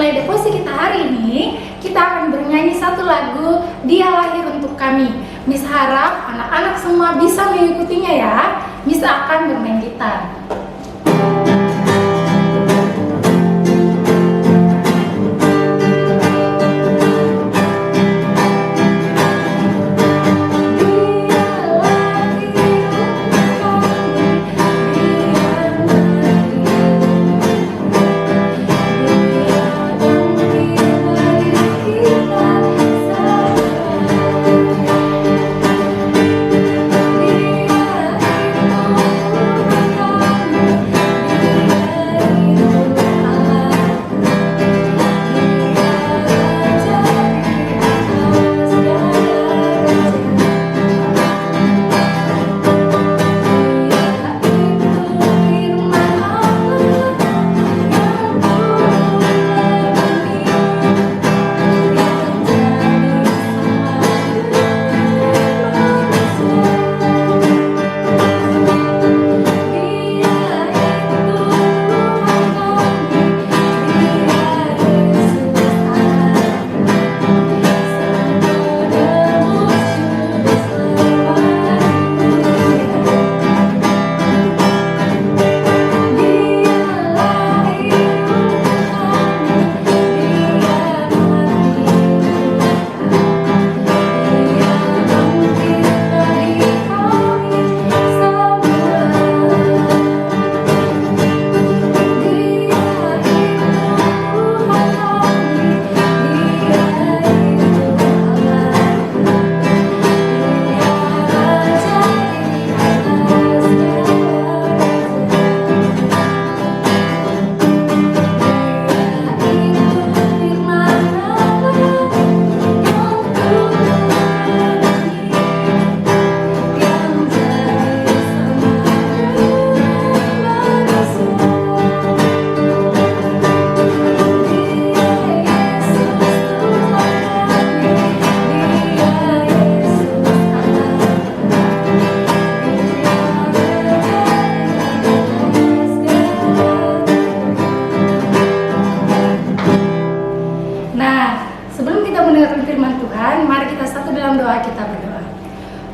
mulai devosi kita hari ini, kita akan bernyanyi satu lagu Dia Lahir Untuk Kami. Miss harap anak-anak semua bisa mengikutinya ya. Miss akan bermain gitar.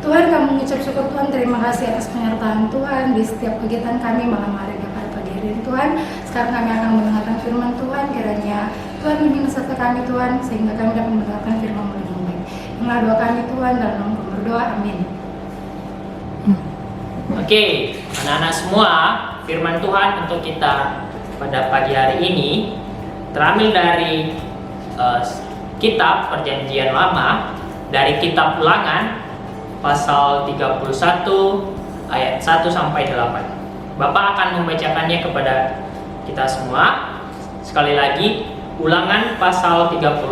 Tuhan, kami mengucap syukur Tuhan, terima kasih atas penyertaan Tuhan di setiap kegiatan kami malam hari pada pagi hari ini Tuhan. Sekarang kami akan mendengarkan firman Tuhan, kiranya Tuhan memimpin serta kami Tuhan, sehingga kami dapat mendengarkan firman dengan baik. Inilah doa kami Tuhan, dalam nama Kami berdoa, amin. Oke, anak-anak semua, firman Tuhan untuk kita pada pagi hari ini terambil dari kitab Perjanjian Lama, dari kitab Ulangan pasal 31 ayat 1 sampai 8. Bapak akan membacakannya kepada kita semua. Sekali lagi, Ulangan pasal 31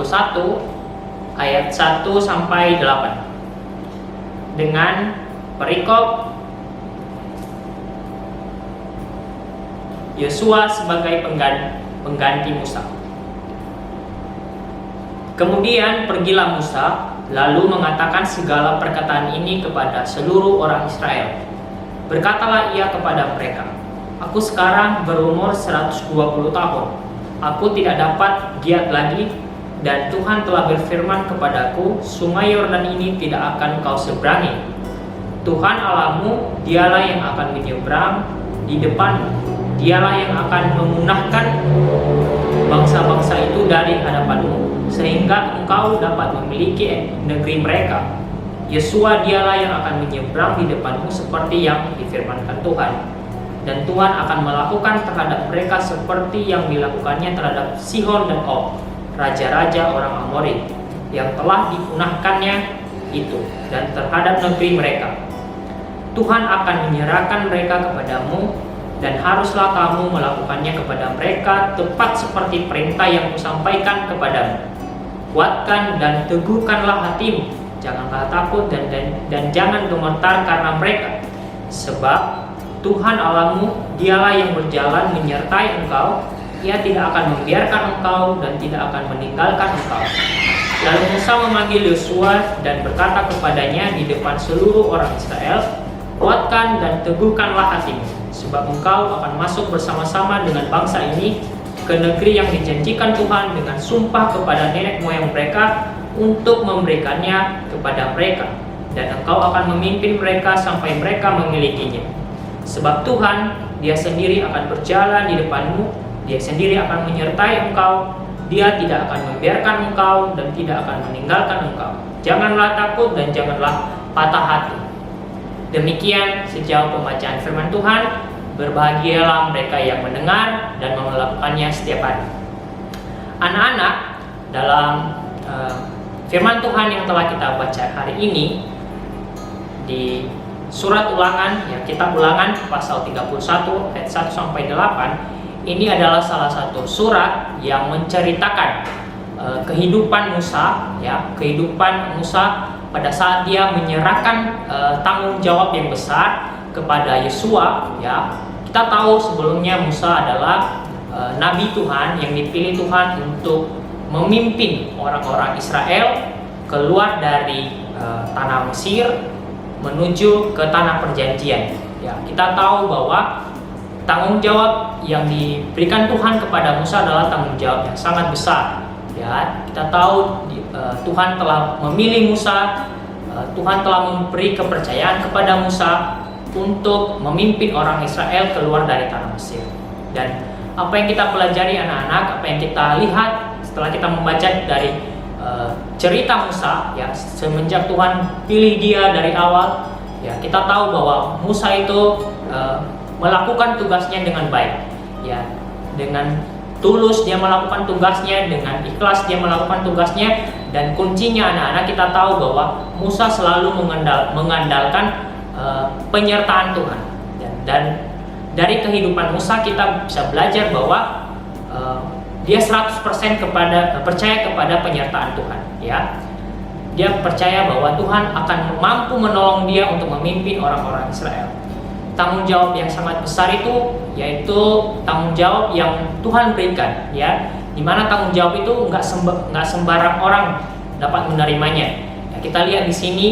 ayat 1 sampai 8. Dengan perikop Yosua sebagai pengganti Musa. Kemudian pergilah Musa, lalu mengatakan segala perkataan ini kepada seluruh orang Israel. Berkatalah ia kepada mereka, aku sekarang berumur 120 tahun. Aku tidak dapat giat lagi, dan Tuhan telah berfirman kepadaku, sungai Yordan ini tidak akan kau seberangi. Tuhan Allahmu, dialah yang akan menyeberang di depanmu. Dialah yang akan memunahkan bangsa-bangsa itu dari hadapanmu, sehingga engkau dapat memiliki negeri mereka. Yosua dialah yang akan menyeberang di depanmu seperti yang difirmankan Tuhan. Dan Tuhan akan melakukan terhadap mereka seperti yang dilakukannya terhadap Sihon dan Og, raja-raja orang Amori, yang telah dipunahkannya itu, dan terhadap negeri mereka. Tuhan akan menyerahkan mereka kepadamu, dan haruslah kamu melakukannya kepada mereka tepat seperti perintah yang kusampaikan kepadamu. Kuatkan dan teguhkanlah hatimu, janganlah takut dan jangan gemetar karena mereka. Sebab Tuhan Allahmu, dialah yang berjalan menyertai engkau. Ia tidak akan membiarkan engkau dan tidak akan meninggalkan engkau. Lalu Musa memanggil Yosua dan berkata kepadanya di depan seluruh orang Israel, kuatkan dan teguhkanlah hatimu, sebab engkau akan masuk bersama-sama dengan bangsa ini ke negeri yang dijanjikan Tuhan dengan sumpah kepada nenek moyang mereka untuk memberikannya kepada mereka, dan engkau akan memimpin mereka sampai mereka memilikinya. Sebab Tuhan, Dia sendiri akan berjalan di depanmu, Dia sendiri akan menyertai engkau, Dia tidak akan membiarkan engkau dan tidak akan meninggalkan engkau. Janganlah takut dan janganlah patah hati. Demikian sejauh pembacaan firman Tuhan. Berbahagialah mereka yang mendengar dan melakukannya setiap hari. Anak-anak, dalam firman Tuhan yang telah kita baca hari ini di surat Ulangan, ya, kitab Ulangan pasal 31 ayat 1 sampai 8, ini adalah salah satu surat yang menceritakan kehidupan Musa, ya, kehidupan Musa pada saat dia menyerahkan tanggung jawab yang besar kepada Yosua. Ya, kita tahu sebelumnya Musa adalah nabi Tuhan yang dipilih Tuhan untuk memimpin orang-orang Israel keluar dari tanah Mesir menuju ke tanah perjanjian. Ya, kita tahu bahwa tanggung jawab yang diberikan Tuhan kepada Musa adalah tanggung jawab yang sangat besar. Ya, kita tahu Tuhan telah memilih Musa, Tuhan telah memberi kepercayaan kepada Musa untuk memimpin orang Israel keluar dari tanah Mesir. Dan apa yang kita pelajari anak-anak, apa yang kita lihat setelah kita membaca dari cerita Musa, ya, semenjak Tuhan pilih dia dari awal, ya, kita tahu bahwa Musa itu melakukan tugasnya dengan baik, ya, dengan tulus dia melakukan tugasnya, dengan ikhlas dia melakukan tugasnya. Dan kuncinya anak-anak, kita tahu bahwa Musa selalu mengandalkan penyertaan Tuhan. Dan dari kehidupan Musa kita bisa belajar bahwa dia 100% percaya kepada penyertaan Tuhan. Ya, dia percaya bahwa Tuhan akan mampu menolong dia untuk memimpin orang-orang Israel. Tanggung jawab yang sangat besar itu yaitu tanggung jawab yang Tuhan berikan, ya, dimana tanggung jawab itu nggak sembarang orang dapat menerimanya. Ya, kita lihat di sini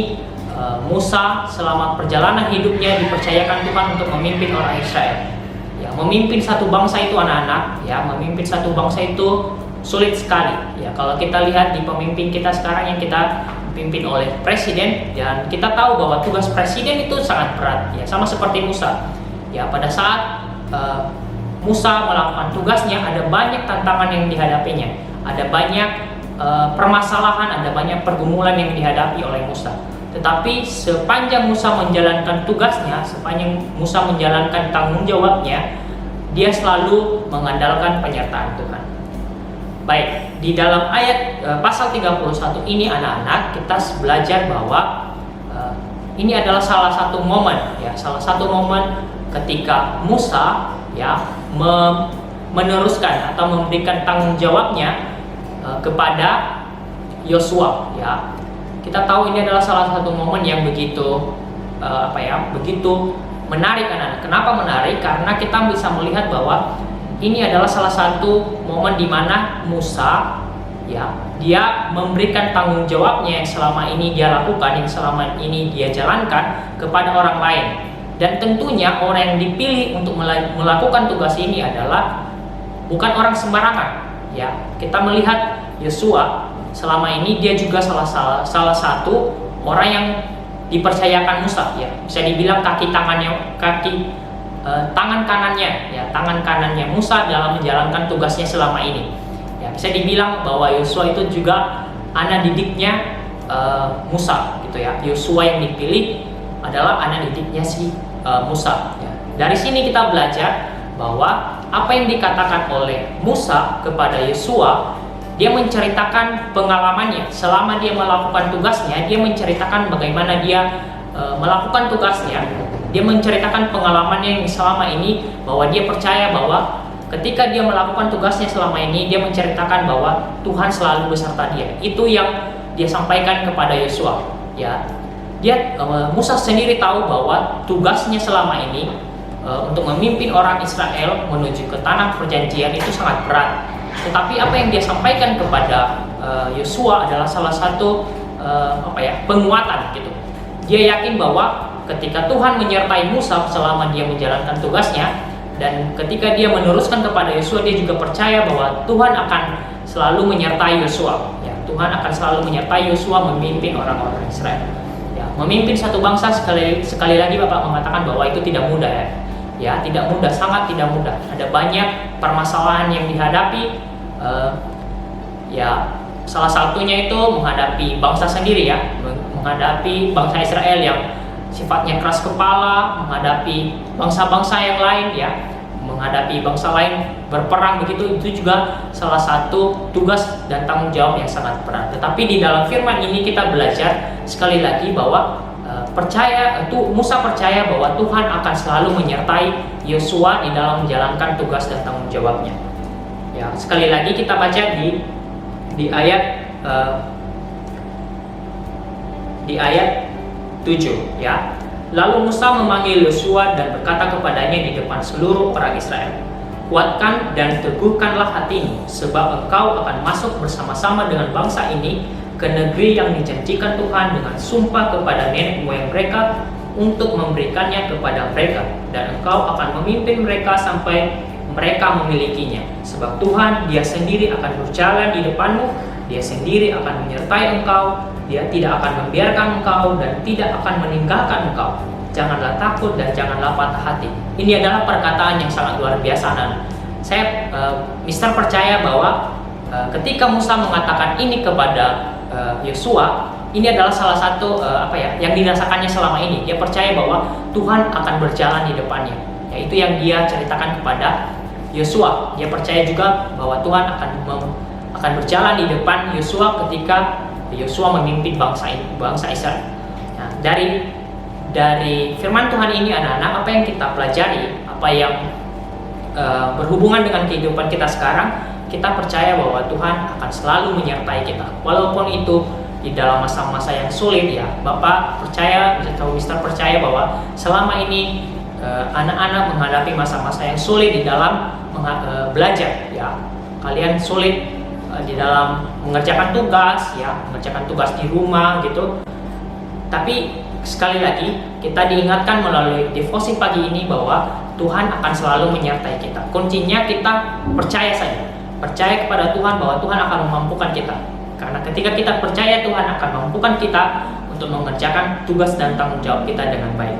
Musa selama perjalanan hidupnya dipercayakan Tuhan untuk memimpin orang Israel. Ya, memimpin satu bangsa itu anak-anak, ya, memimpin satu bangsa itu sulit sekali. Ya, kalau kita lihat di pemimpin kita sekarang yang kita dipimpin oleh presiden, dan kita tahu bahwa tugas presiden itu sangat berat, ya, sama seperti Musa. Ya, pada saat Musa melakukan tugasnya, ada banyak tantangan yang dihadapinya, ada banyak permasalahan, ada banyak pergumulan yang dihadapi oleh Musa. Tetapi sepanjang Musa menjalankan tugasnya, sepanjang Musa menjalankan tanggung jawabnya, dia selalu mengandalkan penyertaan Tuhan. Baik, di dalam ayat pasal 31 ini anak-anak, kita belajar bahwa ini adalah salah satu momen, ya, salah satu momen ketika Musa, ya, meneruskan atau memberikan tanggung jawabnya kepada Yosua. Ya, kita tahu ini adalah salah satu momen yang begitu begitu menarik anak-anak. Kenapa menarik? Karena kita bisa melihat bahwa ini adalah salah satu momen di mana Musa, ya, dia memberikan tanggung jawabnya yang selama ini dia lakukan, yang selama ini dia jalankan kepada orang lain. Dan tentunya orang yang dipilih untuk melakukan tugas ini adalah bukan orang sembarangan. Ya, kita melihat Yosua selama ini dia juga salah satu orang yang dipercayakan Musa, ya, bisa dibilang tangan kanannya Musa dalam menjalankan tugasnya selama ini. Ya, bisa dibilang bahwa Yosua itu juga anak didiknya Musa, gitu ya. Yosua yang dipilih adalah anak didiknya si Musa. Ya. Dari sini kita belajar bahwa apa yang dikatakan oleh Musa kepada Yosua, dia menceritakan pengalamannya selama dia melakukan tugasnya. Dia menceritakan bagaimana dia melakukan tugasnya. Dia menceritakan pengalamannya yang selama ini, bahwa dia percaya bahwa ketika dia melakukan tugasnya selama ini, dia menceritakan bahwa Tuhan selalu beserta dia. Itu yang dia sampaikan kepada Yosua. Ya, Musa sendiri tahu bahwa tugasnya selama ini untuk memimpin orang Israel menuju ke tanah perjanjian itu sangat berat. Tetapi apa yang dia sampaikan kepada Yosua adalah salah satu penguatan, gitu. Dia yakin bahwa ketika Tuhan menyertai Musa selama dia menjalankan tugasnya, Dan ketika dia meneruskan kepada Yosua, dia juga percaya bahwa Tuhan akan selalu menyertai Yosua. Ya, Tuhan akan selalu menyertai Yosua memimpin orang-orang Israel. Ya, memimpin satu bangsa sekali lagi Bapak mengatakan bahwa itu tidak mudah ya. Ya, tidak mudah, sangat tidak mudah. Ada banyak permasalahan yang dihadapi. Ya, salah satunya itu menghadapi bangsa sendiri ya, menghadapi bangsa Israel yang sifatnya keras kepala, menghadapi bangsa-bangsa yang lain ya, menghadapi bangsa lain berperang begitu, itu juga salah satu tugas dan tanggung jawab yang sangat berat. Tetapi di dalam firman ini kita belajar sekali lagi bahwa Musa percaya bahwa Tuhan akan selalu menyertai Yosua di dalam menjalankan tugas dan tanggung jawabnya. Ya, sekali lagi kita baca di ayat 7 ya. Lalu Musa memanggil Yosua dan berkata kepadanya di depan seluruh orang Israel, "Kuatkan dan teguhkanlah hatimu, sebab engkau akan masuk bersama-sama dengan bangsa ini ke negeri yang dijanjikan Tuhan dengan sumpah kepada nenek moyang mereka untuk memberikannya kepada mereka, dan engkau akan memimpin mereka sampai mereka memilikinya. Sebab Tuhan, Dia sendiri akan berjalan di depanmu, Dia sendiri akan menyertai engkau, Dia tidak akan membiarkan engkau dan tidak akan meninggalkan engkau. Janganlah takut dan janganlah patah hati." Ini adalah perkataan yang sangat luar biasa. Dan saya percaya bahwa ketika Musa mengatakan ini kepada Yosua, ini adalah salah satu yang dirasakannya selama ini. Dia percaya bahwa Tuhan akan berjalan di depannya. Yaitu yang dia ceritakan kepada Yosua. Dia percaya juga bahwa Tuhan akan berjalan di depan Yosua ketika Yosua memimpin bangsa Israel. Nah, dari firman Tuhan ini anak-anak, apa yang kita pelajari, apa yang berhubungan dengan kehidupan kita sekarang, kita percaya bahwa Tuhan akan selalu menyertai kita. Walaupun itu di dalam masa-masa yang sulit ya. Bapak percaya atau Mister percaya bahwa selama ini anak-anak menghadapi masa-masa yang sulit di dalam belajar ya. Kalian sulit di dalam mengerjakan tugas ya, mengerjakan tugas di rumah gitu. Tapi sekali lagi kita diingatkan melalui devosi pagi ini bahwa Tuhan akan selalu menyertai kita. Kuncinya kita percaya saja. Percaya kepada Tuhan bahwa Tuhan akan memampukan kita. Karena ketika kita percaya Tuhan akan memampukan kita untuk mengerjakan tugas dan tanggung jawab kita dengan baik.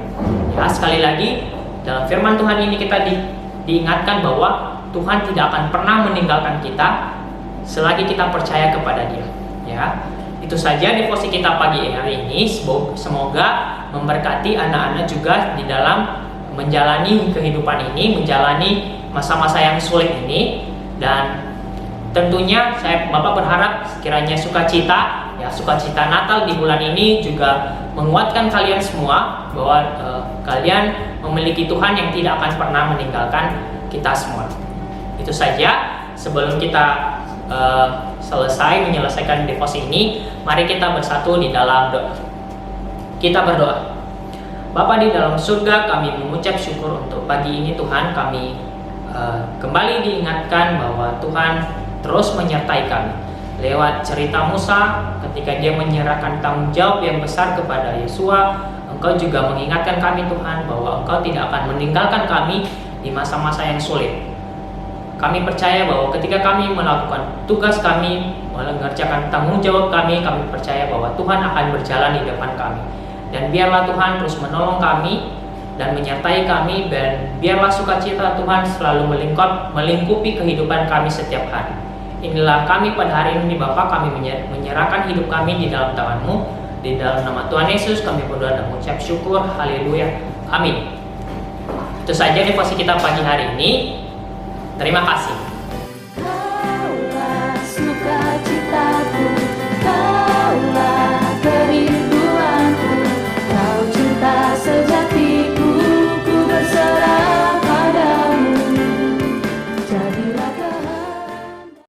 Ya, sekali lagi dalam firman Tuhan ini kita diingatkan bahwa Tuhan tidak akan pernah meninggalkan kita selagi kita percaya kepada Dia. Ya, itu saja devosi kita pagi hari ini. Semoga memberkati anak-anak juga di dalam menjalani kehidupan ini, menjalani masa-masa yang sulit ini. Dan tentunya Bapak berharap kiranya sukacita Natal di bulan ini juga menguatkan kalian semua bahwa kalian memiliki Tuhan yang tidak akan pernah meninggalkan kita semua. Itu saja. Sebelum kita menyelesaikan devosi ini, mari kita bersatu di dalam doa. Kita berdoa. Bapa di dalam surga, kami mengucap syukur untuk pagi ini Tuhan. Kami kembali diingatkan bahwa Tuhan terus menyertai kami. Lewat cerita Musa ketika dia menyerahkan tanggung jawab yang besar kepada Yosua, Engkau juga mengingatkan kami Tuhan bahwa Engkau tidak akan meninggalkan kami di masa-masa yang sulit. Kami percaya bahwa ketika kami melakukan tugas kami, mengerjakan tanggung jawab kami percaya bahwa Tuhan akan berjalan di depan kami. Dan biarlah Tuhan terus menolong kami dan menyertai kami, dan biarlah sukacita Tuhan selalu melingkupi kehidupan kami setiap hari. Inilah kami pada hari ini Bapa, kami menyerahkan hidup kami di dalam tangan-Mu. Di dalam nama Tuhan Yesus kami berdoa dan mengucap syukur. Haleluya. Amin. Itu saja devosi kita pagi hari ini. Terima kasih.